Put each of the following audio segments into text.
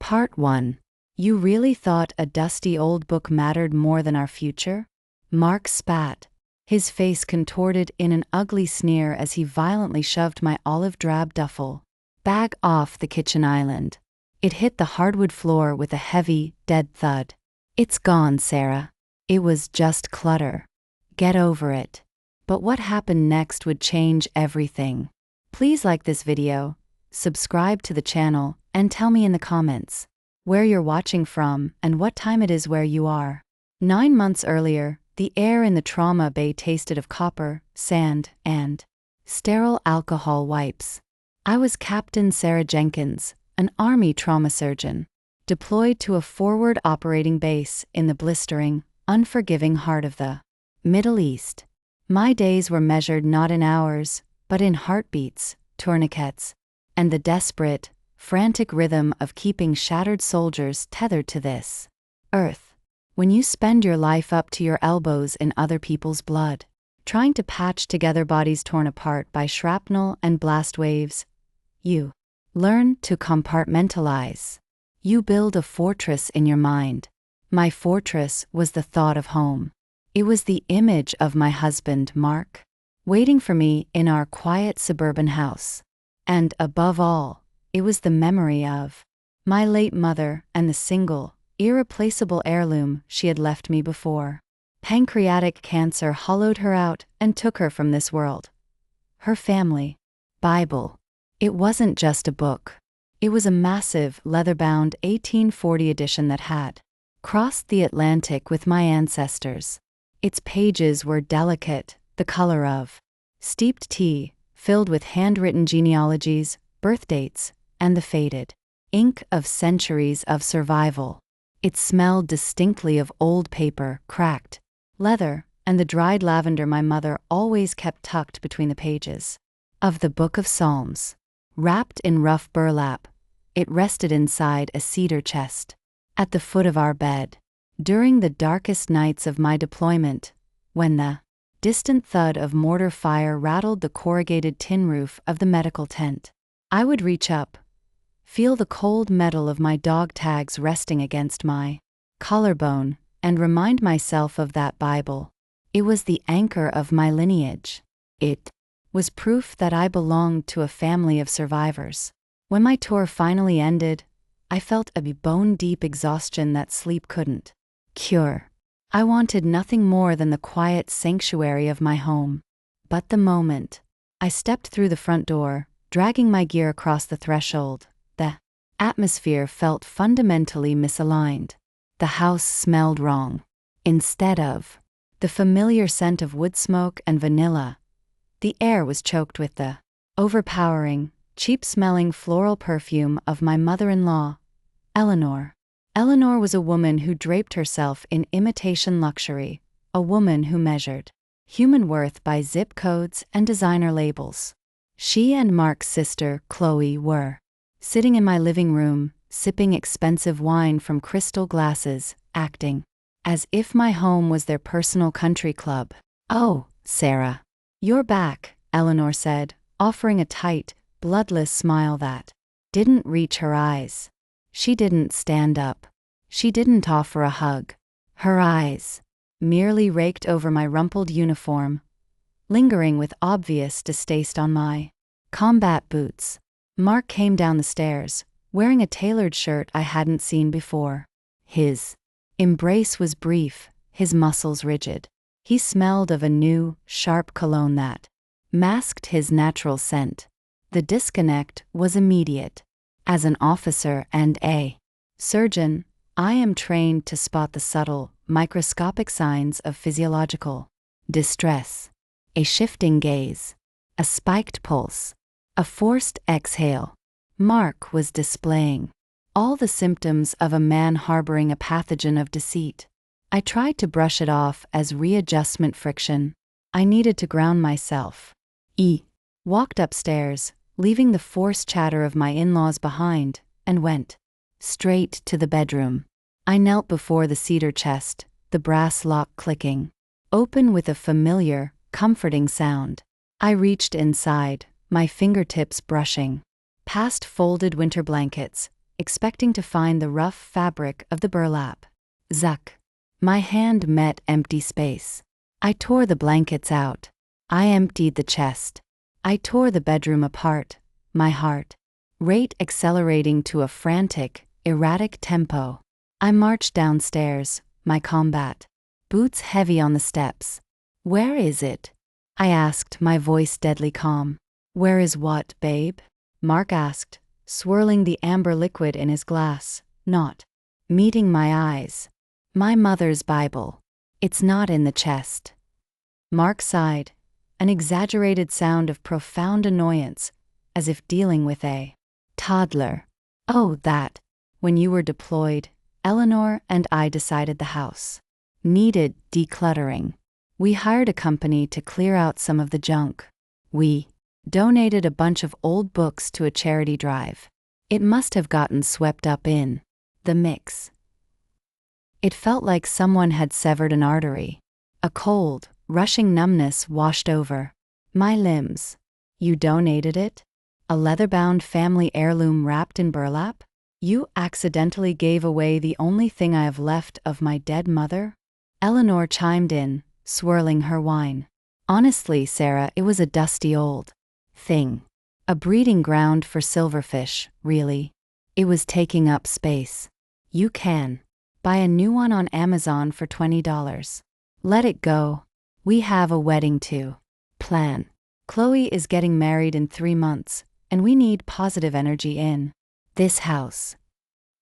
Part 1. You really thought a dusty old book mattered more than our future? Mark spat, his face contorted in an ugly sneer as he violently shoved my olive-drab duffel bag off the kitchen island. It hit the hardwood floor with a heavy, dead thud. It's gone, Sarah. It was just clutter. Get over it. But what happened next would change everything. Please like this video, subscribe to the channel, and tell me in the comments where you're watching from and what time it is where you are. 9 months earlier, the air in the trauma bay tasted of copper, sand, and sterile alcohol wipes. I was Captain Sarah Jenkins, an Army trauma surgeon, deployed to a forward operating base in the blistering, unforgiving heart of the Middle East. My days were measured not in hours, but in heartbeats, tourniquets, and the desperate, frantic rhythm of keeping shattered soldiers tethered to this earth. When you spend your life up to your elbows in other people's blood, trying to patch together bodies torn apart by shrapnel and blast waves, you learn to compartmentalize. You build a fortress in your mind. My fortress was the thought of home. It was the image of my husband, Mark, waiting for me in our quiet suburban house. And above all, it was the memory of my late mother and the single, irreplaceable heirloom she had left me before pancreatic cancer hollowed her out and took her from this world. Her family Bible. It wasn't just a book. It was a massive, leather-bound 1840 edition that had crossed the Atlantic with my ancestors. Its pages were delicate, the color of steeped tea, filled with handwritten genealogies, birth dates, and the faded ink of centuries of survival. It smelled distinctly of old paper, cracked leather, and the dried lavender my mother always kept tucked between the pages of the Book of Psalms. Wrapped in rough burlap, it rested inside a cedar chest at the foot of our bed. During the darkest nights of my deployment, when the distant thud of mortar fire rattled the corrugated tin roof of the medical tent, I would reach up, feel the cold metal of my dog tags resting against my collarbone, and remind myself of that Bible. It was the anchor of my lineage. It was proof that I belonged to a family of survivors. When my tour finally ended, I felt a bone-deep exhaustion that sleep couldn't cure. I wanted nothing more than the quiet sanctuary of my home. But the moment I stepped through the front door, dragging my gear across the threshold, the atmosphere felt fundamentally misaligned. The house smelled wrong. Instead of the familiar scent of wood smoke and vanilla, the air was choked with the overpowering, cheap-smelling floral perfume of my mother-in-law, Eleanor. Eleanor was a woman who draped herself in imitation luxury, a woman who measured human worth by zip codes and designer labels. She and Mark's sister, Chloe, were sitting in my living room, sipping expensive wine from crystal glasses, acting as if my home was their personal country club. "Oh, Sarah. You're back," Eleanor said, offering a tight, bloodless smile that didn't reach her eyes. She didn't stand up. She didn't offer a hug. Her eyes merely raked over my rumpled uniform, lingering with obvious distaste on my combat boots. Mark came down the stairs, wearing a tailored shirt I hadn't seen before. His embrace was brief, his muscles rigid. He smelled of a new, sharp cologne that masked his natural scent. The disconnect was immediate. As an officer and a surgeon, I am trained to spot the subtle, microscopic signs of physiological distress. A shifting gaze, a spiked pulse, a forced exhale. Mark was displaying all the symptoms of a man harboring a pathogen of deceit. I tried to brush it off as readjustment friction. I needed to ground myself. Walked upstairs, leaving the forced chatter of my in-laws behind, and went straight to the bedroom. I knelt before the cedar chest, the brass lock clicking open with a familiar, comforting sound. I reached inside, my fingertips brushing past folded winter blankets, expecting to find the rough fabric of the burlap. Zuck. My hand met empty space. I tore the blankets out. I emptied the chest. I tore the bedroom apart, my heart rate accelerating to a frantic, erratic tempo. I marched downstairs, my combat boots heavy on the steps. Where is it? I asked, my voice deadly calm. Where is what, babe? Mark asked, swirling the amber liquid in his glass, not meeting my eyes. My mother's Bible. It's not in the chest. Mark sighed, an exaggerated sound of profound annoyance, as if dealing with a toddler. Oh, that. When you were deployed, Eleanor and I decided the house needed decluttering. We hired a company to clear out some of the junk. We donated a bunch of old books to a charity drive. It must have gotten swept up in the mix. It felt like someone had severed an artery. A cold, rushing numbness washed over my limbs. You donated it? A leather-bound family heirloom wrapped in burlap? You accidentally gave away the only thing I have left of my dead mother? Eleanor chimed in, swirling her wine. Honestly, Sarah, it was a dusty old thing. A breeding ground for silverfish, really. It was taking up space. You can buy a new one on Amazon for $20. Let it go. We have a wedding to plan. Chloe is getting married in 3 months, and we need positive energy in this house.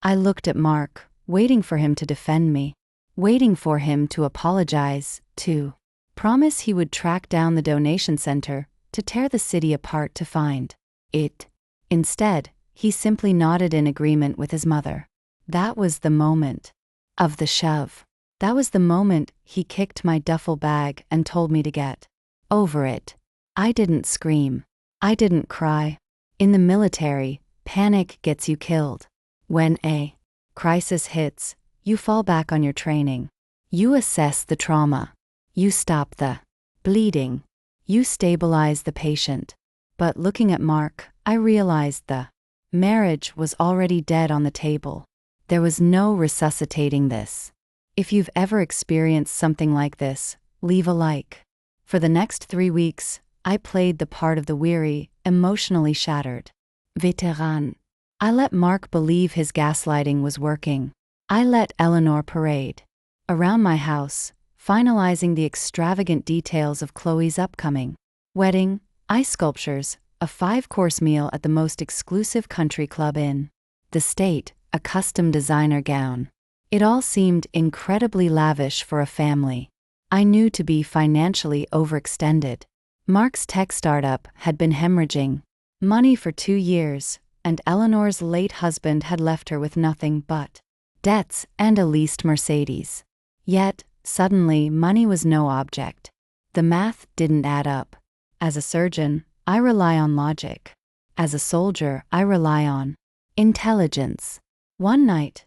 I looked at Mark, waiting for him to defend me, waiting for him to apologize, to promise he would track down the donation center, to tear the city apart to find it. Instead, he simply nodded in agreement with his mother. That was the moment of the shove. That was the moment he kicked my duffel bag and told me to get over it. I didn't scream. I didn't cry. In the military, panic gets you killed. When a crisis hits, you fall back on your training. You assess the trauma. You stop the bleeding. You stabilize the patient. But looking at Mark, I realized the marriage was already dead on the table. There was no resuscitating this. If you've ever experienced something like this, leave a like. For the next 3 weeks, I played the part of the weary, emotionally shattered veteran. I let Mark believe his gaslighting was working. I let Eleanor parade around my house, finalizing the extravagant details of Chloe's upcoming wedding, ice sculptures, a 5-course meal at the most exclusive country club in the state, a custom designer gown. It all seemed incredibly lavish for a family I knew to be financially overextended. Mark's tech startup had been hemorrhaging money for 2 years, and Eleanor's late husband had left her with nothing but debts and a leased Mercedes. Yet, suddenly, money was no object. The math didn't add up. As a surgeon, I rely on logic. As a soldier, I rely on intelligence. One night,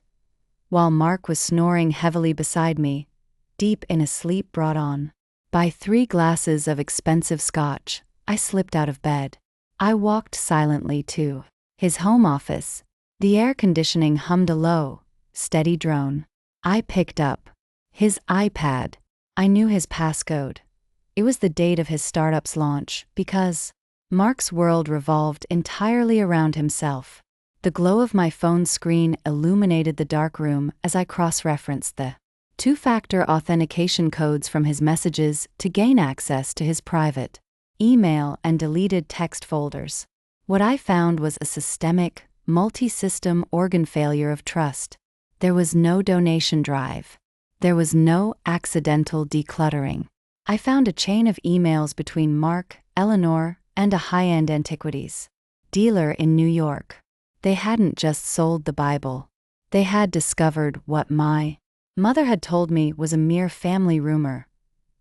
while Mark was snoring heavily beside me, deep in a sleep brought on by 3 glasses of expensive scotch, I slipped out of bed. I walked silently to his home office. The air conditioning hummed a low, steady drone. I picked up his iPad. I knew his passcode. It was the date of his startup's launch, because Mark's world revolved entirely around himself. The glow of my phone screen illuminated the dark room as I cross-referenced the 2-factor authentication codes from his messages to gain access to his private email and deleted text folders. What I found was a systemic, multi-system organ failure of trust. There was no donation drive. There was no accidental decluttering. I found a chain of emails between Mark, Eleanor, and a high-end antiquities dealer in New York. They hadn't just sold the Bible. They had discovered what my mother had told me was a mere family rumor,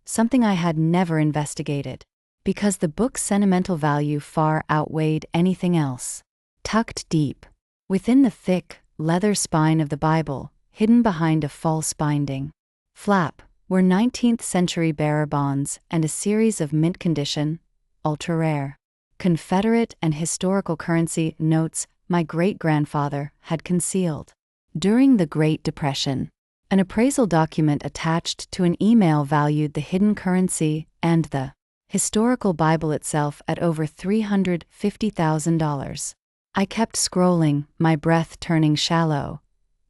something I had never investigated, because the book's sentimental value far outweighed anything else. Tucked deep within the thick, leather spine of the Bible, hidden behind a false binding flap, were 19th-century bearer bonds and a series of mint-condition, ultra-rare, Confederate and historical currency notes my great-grandfather had concealed. During the Great Depression, an appraisal document attached to an email valued the hidden currency and the historical Bible itself at over $350,000. I kept scrolling, my breath turning shallow,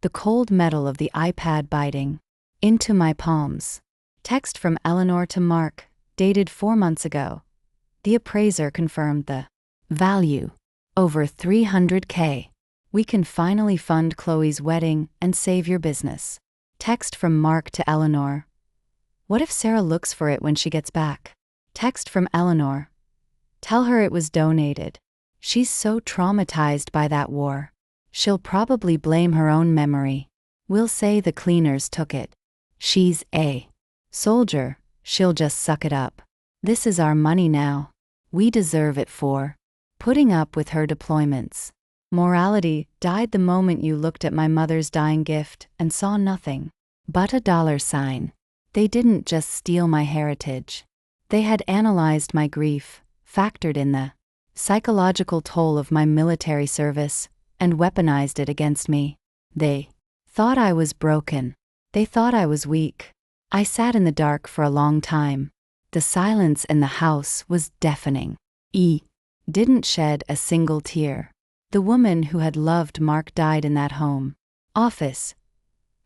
the cold metal of the iPad biting into my palms. Text from Eleanor to Mark, dated 4 months ago. The appraiser confirmed the value. Over $300K. We can finally fund Chloe's wedding and save your business. Text from Mark to Eleanor. What if Sarah looks for it when she gets back? Text from Eleanor. Tell her it was donated. She's so traumatized by that war. She'll probably blame her own memory. We'll say the cleaners took it. She's a soldier. She'll just suck it up. This is our money now. We deserve it for putting up with her deployments. Morality died the moment you looked at my mother's dying gift and saw nothing but a $. They didn't just steal my heritage. They had analyzed my grief, factored in the psychological toll of my military service, and weaponized it against me. They thought I was broken. They thought I was weak. I sat in the dark for a long time. The silence in the house was deafening. Didn't shed a single tear. The woman who had loved Mark died in that home office,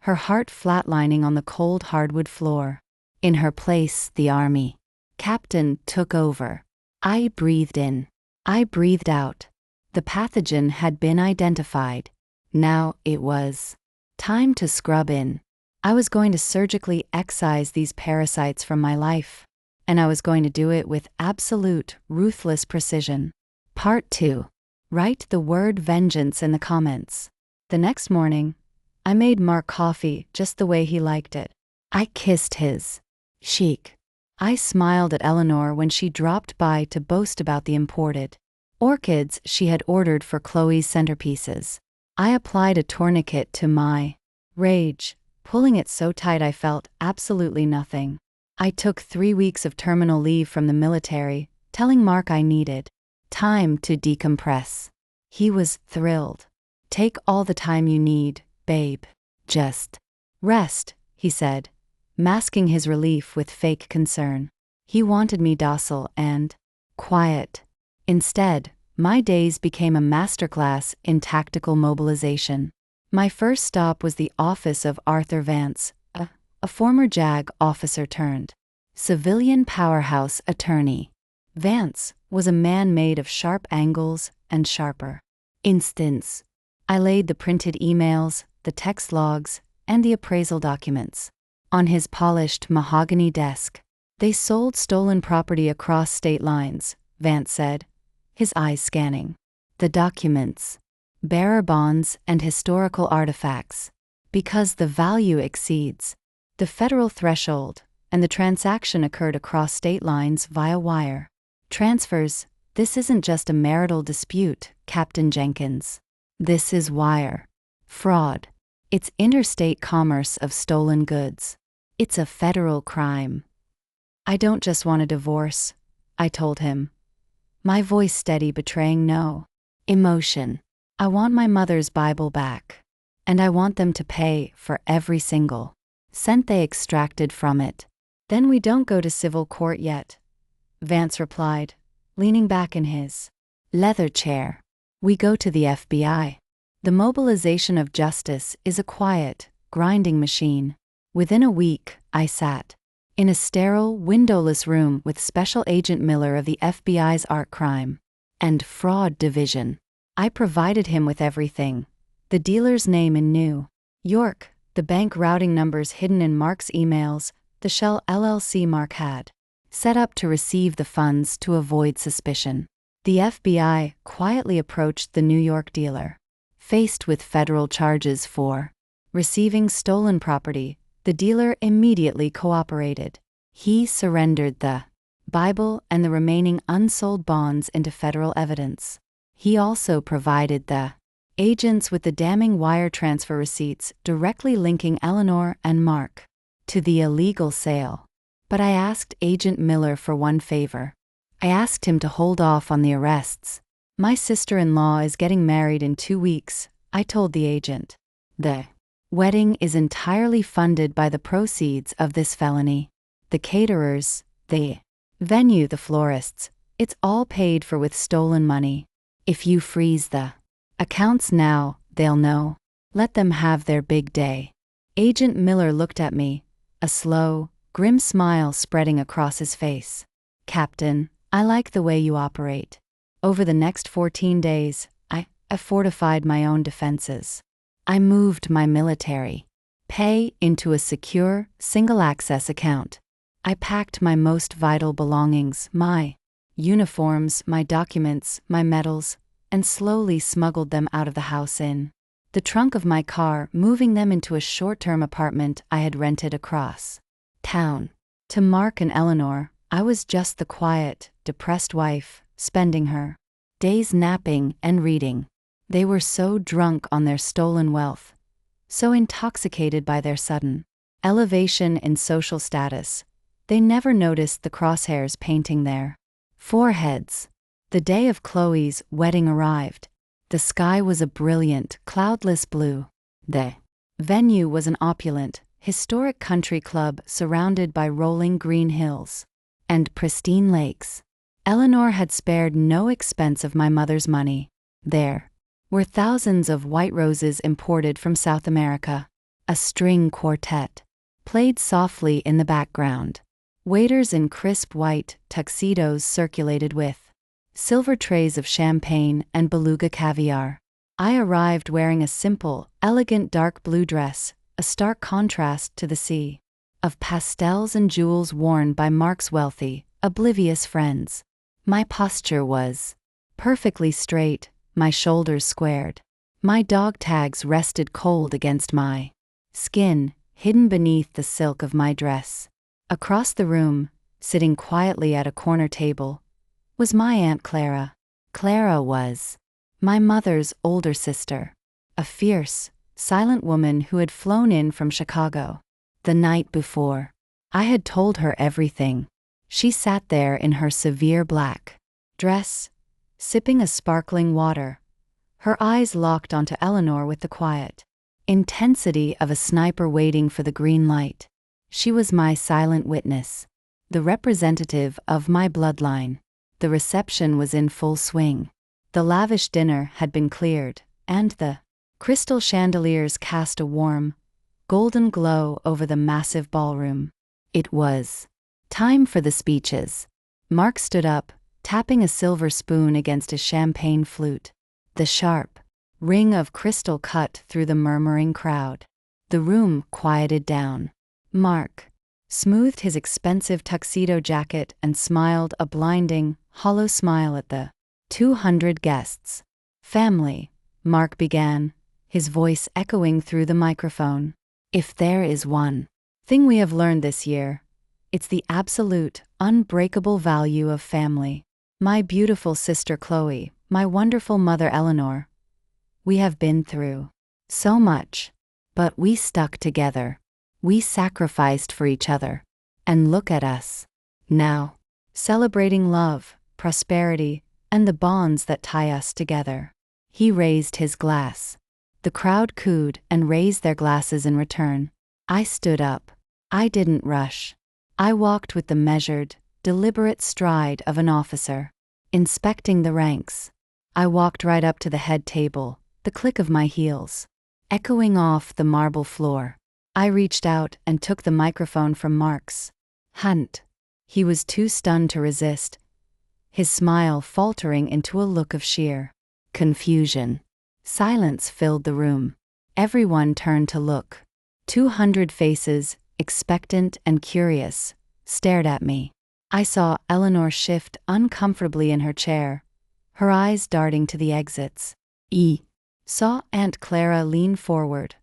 her heart flatlining on the cold hardwood floor. In her place, the army captain took over. I breathed in. I breathed out. The pathogen had been identified. Now it was time to scrub in. I was going to surgically excise these parasites from my life, and I was going to do it with absolute, ruthless precision. Part 2. Write the word vengeance in the comments. The next morning, I made Mark coffee just the way he liked it. I kissed his cheek. I smiled at Eleanor when she dropped by to boast about the imported orchids she had ordered for Chloe's centerpieces. I applied a tourniquet to my rage, pulling it so tight I felt absolutely nothing. I took 3 weeks of terminal leave from the military, telling Mark I needed time to decompress. He was thrilled. Take all the time you need, babe. Just rest, he said, masking his relief with fake concern. He wanted me docile and quiet. Instead, my days became a masterclass in tactical mobilization. My first stop was the office of Arthur Vance, a former JAG officer turned civilian powerhouse attorney. Vance was a man made of sharp angles and sharper instants. I laid the printed emails, the text logs, and the appraisal documents on his polished mahogany desk. They sold stolen property across state lines, Vance said, his eyes scanning the documents, bearer bonds and historical artifacts, because the value exceeds the federal threshold, and the transaction occurred across state lines via wire transfers. This isn't just a marital dispute, Captain Jenkins. This is wire fraud. It's interstate commerce of stolen goods. It's a federal crime. I don't just want a divorce, I told him, my voice steady, betraying no emotion. I want my mother's Bible back, and I want them to pay for every single cent they extracted from it. Then we don't go to civil court yet, Vance replied, leaning back in his leather chair. We go to the FBI. The mobilization of justice is a quiet, grinding machine. Within a week, I sat in a sterile, windowless room with Special Agent Miller of the FBI's Art Crime and Fraud Division. I provided him with everything: the dealer's name in New York, the bank routing numbers hidden in Mark's emails, the Shell LLC Mark had set up to receive the funds to avoid suspicion. The FBI quietly approached the New York dealer. Faced with federal charges for receiving stolen property, the dealer immediately cooperated. He surrendered the Bible and the remaining unsold bonds into federal evidence. He also provided the agents with the damning wire transfer receipts directly linking Eleanor and Mark to the illegal sale. But I asked Agent Miller for one favor. I asked him to hold off on the arrests My sister-in-law is getting married in 2 weeks, I told the agent. The wedding is entirely funded by the proceeds of this felony. The caterers, the venue, the florists, it's all paid for with stolen money. If you freeze the accounts now, they'll know. Let them have their big day. Agent Miller looked at me, a slow, grim smile spreading across his face. Captain, I like the way you operate. Over the next 14 days, I fortified my own defenses. I moved my military pay into a secure, single-access account. I packed my most vital belongings, my uniforms, my documents, my medals, and slowly smuggled them out of the house in the trunk of my car, moving them into a short-term apartment I had rented across town. To Mark and Eleanor, I was just the quiet, depressed wife, spending her days napping and reading. They were so drunk on their stolen wealth, so intoxicated by their sudden elevation in social status, they never noticed the crosshairs painting their foreheads. The day of Chloe's wedding arrived. The sky was a brilliant, cloudless blue. The venue was an opulent, historic country club surrounded by rolling green hills and pristine lakes. Eleanor had spared no expense of my mother's money. There were thousands of white roses imported from South America. A string quartet played softly in the background. Waiters in crisp white tuxedos circulated with silver trays of champagne and beluga caviar. I arrived wearing a simple, elegant dark blue dress, a stark contrast to the sea of pastels and jewels worn by Mark's wealthy, oblivious friends. My posture was perfectly straight, my shoulders squared. My dog tags rested cold against my skin, hidden beneath the silk of my dress. Across the room, sitting quietly at a corner table, was my Aunt Clara. Clara was my mother's older sister, a fierce, silent woman who had flown in from Chicago the night before. I had told her everything. She sat there in her severe black dress, sipping a sparkling water, her eyes locked onto Eleanor with the quiet intensity of a sniper waiting for the green light. She was my silent witness, the representative of my bloodline. The reception was in full swing. The lavish dinner had been cleared, and the crystal chandeliers cast a warm, golden glow over the massive ballroom. It was time for the speeches. Mark stood up, tapping a silver spoon against a champagne flute. The sharp ring of crystal cut through the murmuring crowd. The room quieted down. Mark smoothed his expensive tuxedo jacket and smiled a blinding, hollow smile at the 200 guests. Family, Mark began, his voice echoing through the microphone. If there is one thing we have learned this year, it's the absolute, unbreakable value of family. My beautiful sister Chloe, my wonderful mother Eleanor. We have been through so much, but we stuck together. We sacrificed for each other. And look at us now, celebrating love, prosperity, and the bonds that tie us together. He raised his glass. The crowd cooed and raised their glasses in return. I stood up. I didn't rush. I walked with the measured, deliberate stride of an officer, inspecting the ranks. I walked right up to the head table, the click of my heels echoing off the marble floor. I reached out and took the microphone from Mark's Hunt. He was too stunned to resist, his smile faltering into a look of sheer confusion. Silence filled the room. Everyone turned to look. 200 faces, expectant and curious, stared at me. I saw Eleanor shift uncomfortably in her chair, her eyes darting to the exits. Saw Aunt Clara lean forward,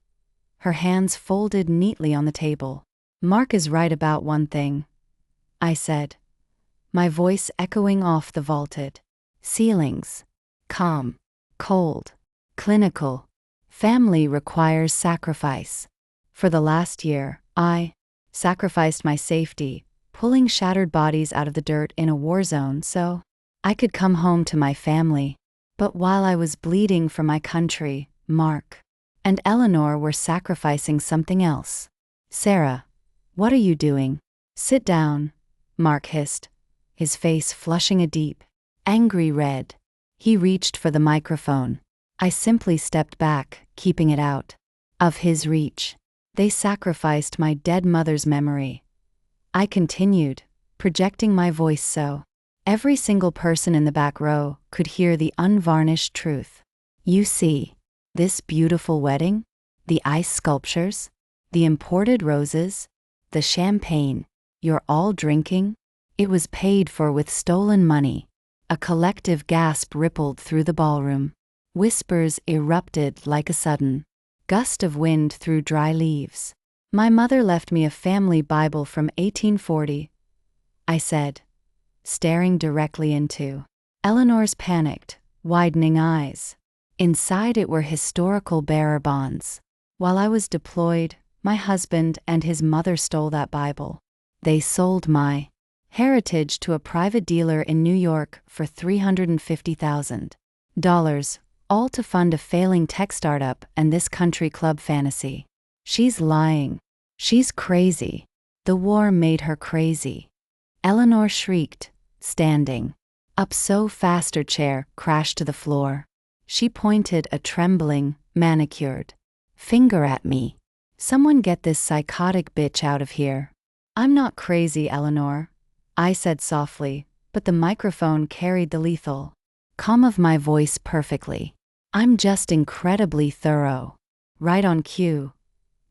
her hands folded neatly on the table. Mark is right about one thing, I said, my voice echoing off the vaulted ceilings. Calm, cold, clinical. Family requires sacrifice. For the last year, I sacrificed my safety, pulling shattered bodies out of the dirt in a war zone so I could come home to my family. But while I was bleeding for my country, Mark and Eleanor were sacrificing something else. Sarah, what are you doing? Sit down, Mark hissed, his face flushing a deep, angry red. He reached for the microphone. I simply stepped back, keeping it out of his reach. They sacrificed my dead mother's memory. I continued, projecting my voice so every single person in the back row could hear the unvarnished truth. You see, this beautiful wedding, the ice sculptures, the imported roses, the champagne you're all drinking, it was paid for with stolen money. A collective gasp rippled through the ballroom. Whispers erupted like a sudden gust of wind through dry leaves. My mother left me a family Bible from 1840, I said, staring directly into Eleanor's panicked, widening eyes. Inside it were historical bearer bonds. While I was deployed, my husband and his mother stole that Bible. They sold my heritage to a private dealer in New York for $350,000, all to fund a failing tech startup and this country club fantasy. She's lying. She's crazy. The war made her crazy. Eleanor shrieked, standing up so fast her chair crashed to the floor. She pointed a trembling, manicured finger at me. Someone get this psychotic bitch out of here. I'm not crazy, Eleanor, I said softly, but the microphone carried the lethal calm of my voice perfectly. I'm just incredibly thorough. Right on cue,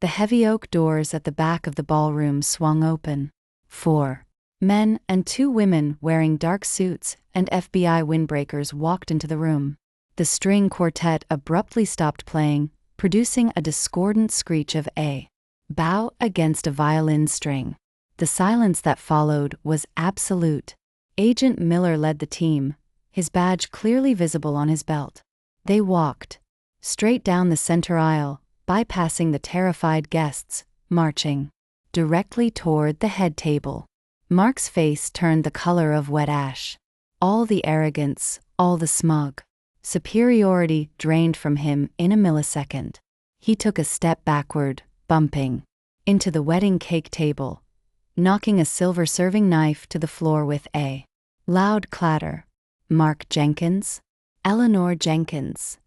the heavy oak doors at the back of the ballroom swung open. 4 men and 2 women wearing dark suits and FBI windbreakers walked into the room. The string quartet abruptly stopped playing, producing a discordant screech of a bow against a violin string. The silence that followed was absolute. Agent Miller led the team, his badge clearly visible on his belt. They walked straight down the center aisle, bypassing the terrified guests, marching directly toward the head table. Mark's face turned the color of wet ash. All the arrogance, all the smug superiority drained from him in a millisecond. He took a step backward, bumping into the wedding cake table, knocking a silver serving knife to the floor with a loud clatter. Mark Jenkins? Eleanor Jenkins.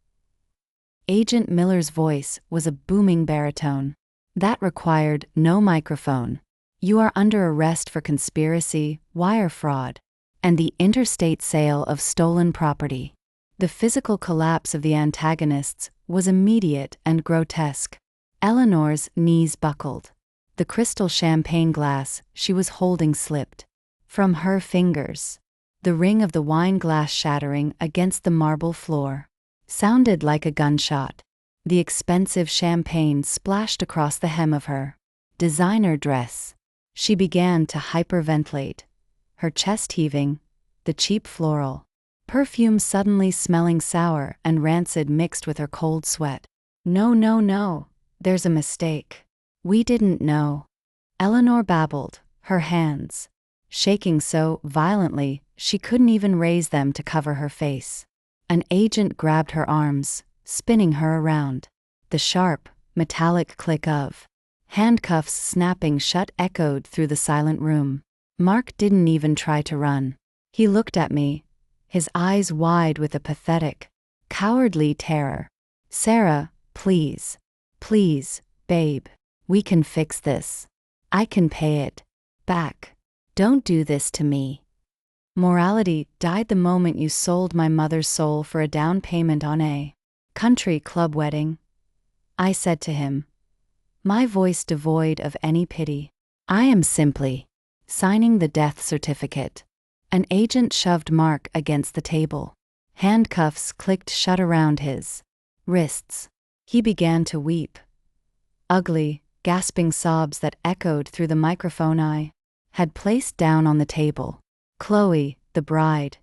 Agent Miller's voice was a booming baritone. That required no microphone. You are under arrest for conspiracy, wire fraud, and the interstate sale of stolen property. The physical collapse of the antagonists was immediate and grotesque. Eleanor's knees buckled. The crystal champagne glass she was holding slipped from her fingers. The ring of the wine glass shattering against the marble floor sounded like a gunshot. The expensive champagne splashed across the hem of her designer dress. She began to hyperventilate, her chest heaving, the cheap floral perfume suddenly smelling sour and rancid mixed with her cold sweat. No, there's a mistake. We didn't know. Eleanor babbled, her hands shaking so violently she couldn't even raise them to cover her face. An agent grabbed her arms, spinning her around. The sharp, metallic click of handcuffs snapping shut echoed through the silent room. Mark didn't even try to run. He looked at me, his eyes wide with a pathetic, cowardly terror. Sarah, please, babe, we can fix this. I can pay it back. Don't do this to me. Morality died the moment you sold my mother's soul for a down payment on a country club wedding, I said to him, my voice devoid of any pity. I am simply signing the death certificate. An agent shoved Mark against the table. Handcuffs clicked shut around his wrists. He began to weep. Ugly, gasping sobs that echoed through the microphone I had placed down on the table. Chloe, the bride,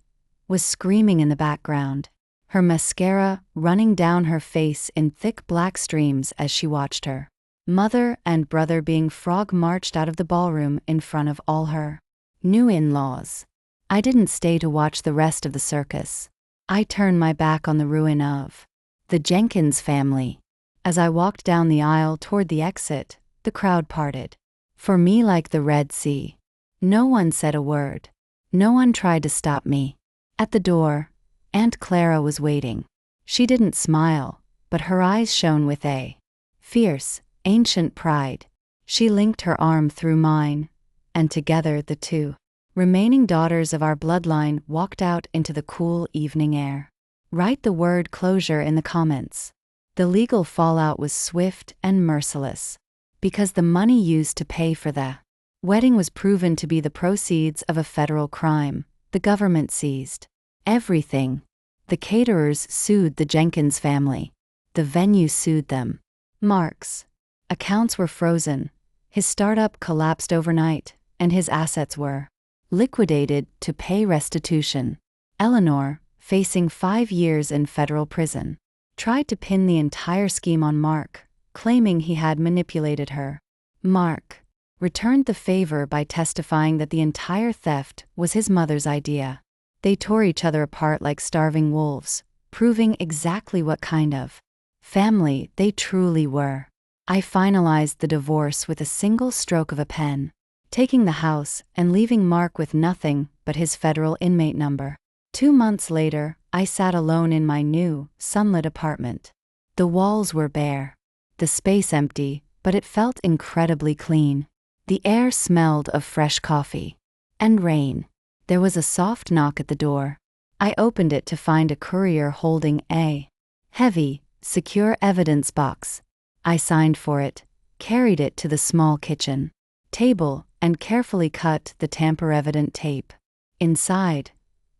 was screaming in the background, her mascara running down her face in thick black streams as she watched her mother and brother being frog-marched out of the ballroom in front of all her new in-laws. I didn't stay to watch the rest of the circus. I turned my back on the ruin of the Jenkins family. As I walked down the aisle toward the exit, the crowd parted. For me, like the Red Sea. No one said a word. No one tried to stop me. At the door, Aunt Clara was waiting. She didn't smile, but her eyes shone with a fierce, ancient pride. She linked her arm through mine, and together the two remaining daughters of our bloodline walked out into the cool evening air. Write the word closure in the comments. The legal fallout was swift and merciless, because the money used to pay for the wedding was proven to be the proceeds of a federal crime. The government seized everything. The caterers sued the Jenkins family. The venue sued them. Mark's accounts were frozen. His startup collapsed overnight, and his assets were liquidated to pay restitution. Eleanor, facing 5 years in federal prison, tried to pin the entire scheme on Mark, claiming he had manipulated her. Mark returned the favor by testifying that the entire theft was his mother's idea. They tore each other apart like starving wolves, proving exactly what kind of family they truly were. I finalized the divorce with a single stroke of a pen, taking the house and leaving Mark with nothing but his federal inmate number. 2 months later, I sat alone in my new, sunlit apartment. The walls were bare, the space empty, but it felt incredibly clean. The air smelled of fresh coffee and rain. There was a soft knock at the door. I opened it to find a courier holding a heavy, secure evidence box. I signed for it, carried it to the small kitchen table, and carefully cut the tamper-evident tape. Inside,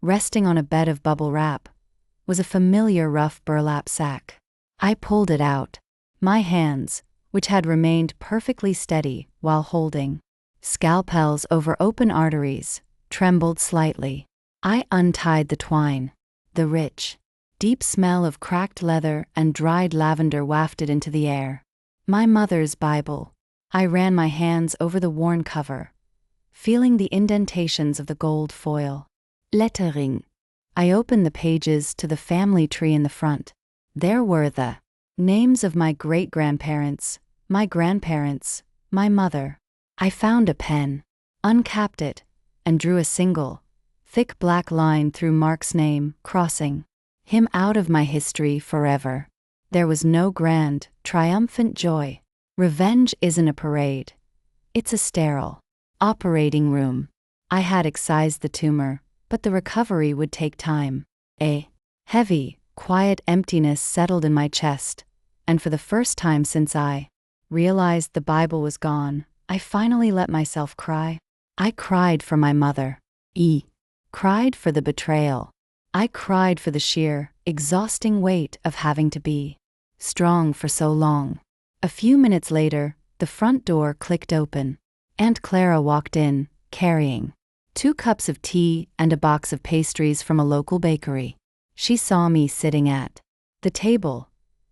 resting on a bed of bubble wrap, was a familiar rough burlap sack. I pulled it out. My hands, which had remained perfectly steady while holding scalpels over open arteries, trembled slightly. I untied the twine. The rich, deep smell of cracked leather and dried lavender wafted into the air. My mother's Bible. I ran my hands over the worn cover, feeling the indentations of the gold foil lettering. I opened the pages to the family tree in the front. There were the names of my great-grandparents, my grandparents, my mother. I found a pen, uncapped it, and drew a single, thick black line through Mark's name, crossing him out of my history forever. There was no grand, triumphant joy. Revenge isn't a parade. It's a sterile operating room. I had excised the tumor, but the recovery would take time. A heavy, quiet emptiness settled in my chest, and for the first time since I realized the Bible was gone, I finally let myself cry. I cried for my mother. Cried for the betrayal. I cried for the sheer, exhausting weight of having to be strong for so long. A few minutes later, the front door clicked open. Aunt Clara walked in, carrying 2 cups of tea and a box of pastries from a local bakery. She saw me sitting at the table,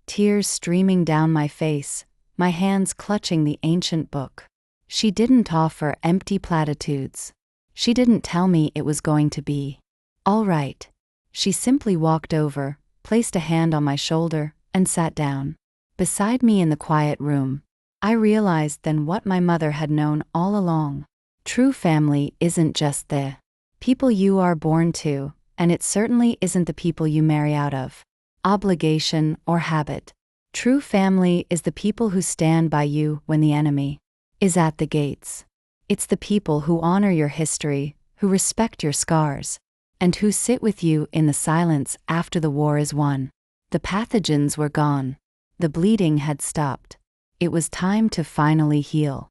tears streaming down my face, my hands clutching the ancient book. She didn't offer empty platitudes. She didn't tell me it was going to be all right. She simply walked over, placed a hand on my shoulder, and sat down beside me in the quiet room. I realized then what my mother had known all along. True family isn't just the people you are born to, and it certainly isn't the people you marry out of obligation or habit. True family is the people who stand by you when the enemy is at the gates. It's the people who honor your history, who respect your scars, and who sit with you in the silence after the war is won. The pathogens were gone. The bleeding had stopped. It was time to finally heal.